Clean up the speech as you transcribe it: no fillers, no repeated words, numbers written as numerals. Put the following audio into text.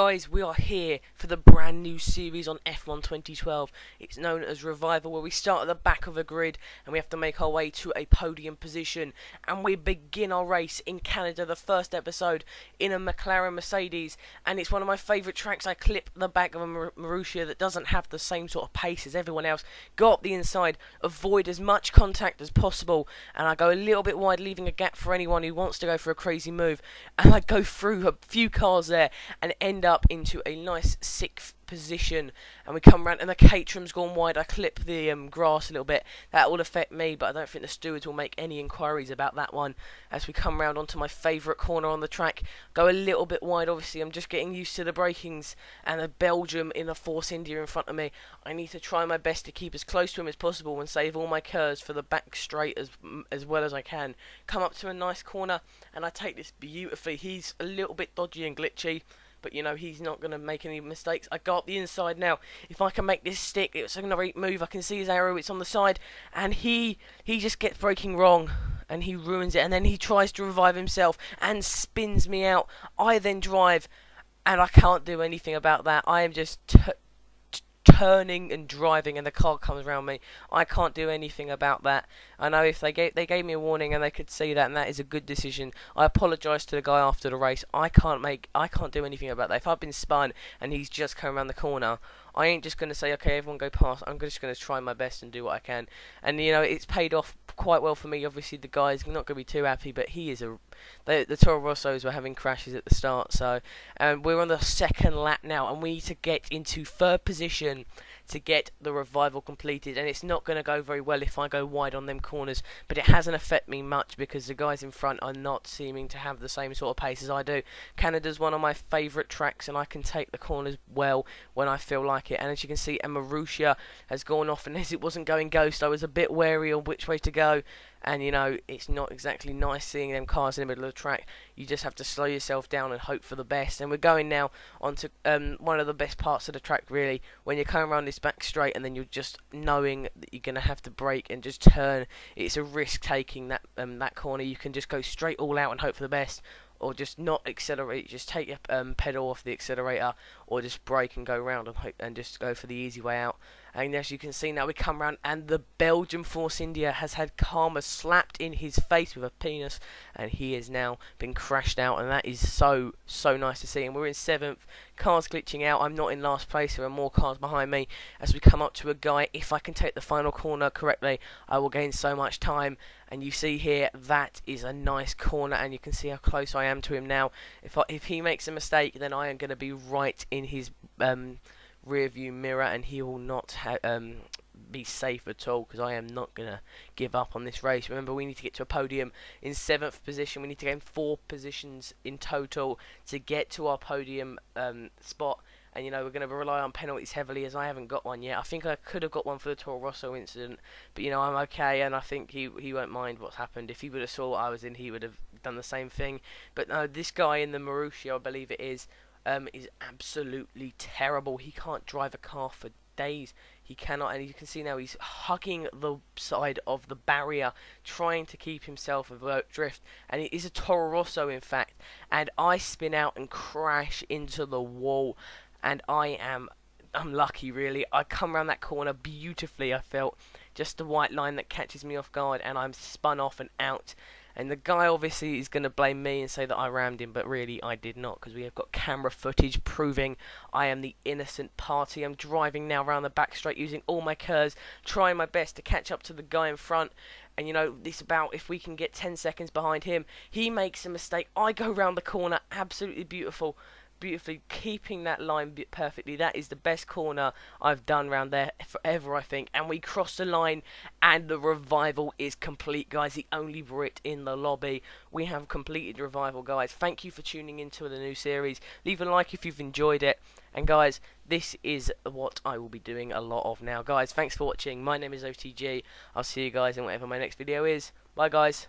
Guys, we are here for the brand new series on F1 2012. It's known as Revival, where we start at the back of a grid and we have to make our way to a podium position. And we begin our race in Canada, the first episode, in a McLaren Mercedes. And it's one of my favourite tracks. I clip the back of a Marussia that doesn't have the same sort of pace as everyone else. Go up the inside, avoid as much contact as possible. And I go a little bit wide, leaving a gap for anyone who wants to go for a crazy move. And I go through a few cars there and end up into a nice 6th position, and we come round and the Caterham's gone wide. I clip the grass a little bit. That will affect me, but I don't think the stewards will make any inquiries about that one. As we come round onto my favourite corner on the track, go a little bit wide. Obviously I'm just getting used to the brakings and the Belgium in a Force India in front of me. I need to try my best to keep as close to him as possible and save all my curves for the back straight as well as I can. Come up to a nice corner and I take this beautifully. He's a little bit dodgy and glitchy, but you know, he's not going to make any mistakes. I go up the inside now. If I can make this stick, it's a great move. I can see his arrow, it's on the side, and he just gets braking wrong and he ruins it, and then he tries to revive himself and spins me out. I then drive and I can't do anything about that. I am just turning and driving and the car comes around me. I can't do anything about that. I know if they gave me a warning and they could see that, and that is a good decision. I apologise to the guy after the race. I can't do anything about that. If I've been spun and he's just come around the corner, I ain't just going to say, okay, everyone go past. I'm just going to try my best and do what I can. And, you know, it's paid off quite well for me. Obviously, the guy's not going to be too happy, but he is the Toro Rossos were having crashes at the start. So, we're on the second lap now, and we need to get into 3rd position to get the revival completed. And it's not going to go very well if I go wide on them corners, but it hasn't affected me much because the guys in front are not seeming to have the same sort of pace as I do. Canada's one of my favourite tracks, and I can take the corners well when I feel like it. And as you can see, Marussia has gone off, and as it wasn't going ghost, I was a bit wary on which way to go. And you know, it's not exactly nice seeing them cars in the middle of the track. You just have to slow yourself down and hope for the best. And we're going now onto one of the best parts of the track, really, when you're coming around this back straight and then you're just knowing that you're going to have to brake and just turn. It's a risk taking that corner. You can just go straight all out and hope for the best, or just not accelerate, just take your pedal off the accelerator, or just brake and go round and hope, and just go for the easy way out. And as you can see now, we come round and the Belgian Force India has had karma slapped in his face with a penis, and he has now been crashed out, and that is so nice to see. And we're in 7th, cars glitching out. I'm not in last place, there are more cars behind me. As we come up to a guy, if I can take the final corner correctly, I will gain so much time. And you see here, that is a nice corner, and you can see how close I am to him now. If he makes a mistake, then I am going to be right in his rear view mirror, and he will not be safe at all, because I am not going to give up on this race. Remember, we need to get to a podium in 7th position. We need to gain 4 positions in total to get to our podium spot. And you know, we're going to rely on penalties heavily, as I haven't got one yet. I think I could have got one for the Toro Rosso incident, but you know, I'm okay, and I think he won't mind what's happened. If he would have saw what I was in, he would have done the same thing. But no, this guy in the Marussia, I believe it is absolutely terrible. He can't drive a car for days. He cannot, and you can see now he's hugging the side of the barrier, trying to keep himself without drift. And it is a Toro Rosso, in fact. And I spin out and crash into the wall. And I'm lucky, really. I come around that corner beautifully, I felt. Just the white line that catches me off guard, and I'm spun off and out. And the guy obviously is going to blame me and say that I rammed him, but really I did not, because we have got camera footage proving I am the innocent party. I'm driving now around the back straight using all my curves, trying my best to catch up to the guy in front. And you know, this about if we can get 10 seconds behind him. He makes a mistake, I go round the corner, absolutely beautifully keeping that line perfectly. That is the best corner I've done round there forever, I think. And we cross the line, and the revival is complete, guys. The only Brit in the lobby. We have completed revival, guys. Thank you for tuning into the new series. Leave a like if you've enjoyed it. And guys, this is what I will be doing a lot of now. Guys, thanks for watching. My name is OTG. I'll see you guys in whatever my next video is. Bye, guys.